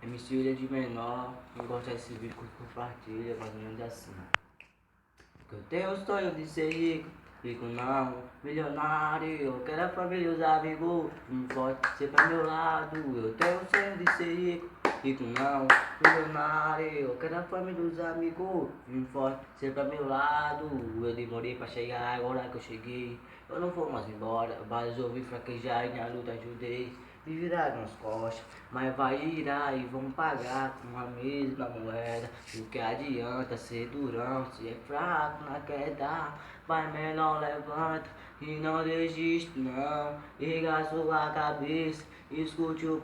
MC Ilha de Menor, quem gosta desse vídeo, compartilha, mais ou menos assim. Eu tenho o sonho de ser rico, rico não, milionário. Eu quero a família e os amigos, forte sempre ao meu lado. Eu tenho o sonho de ser rico, rico não, milionário. Eu quero a família e os amigos, forte sempre ao meu lado. Eu demorei pra chegar, agora que eu cheguei, eu não vou mais embora. Vários ouvi fraquejar e na luta ajudei. Me viraram as costas, mas vai virar e vão pagar com a mesma moeda. O que adianta ser durão, se é fraco na queda. Vai menor, levanta e não desiste não. Erga sua cabeça, escute o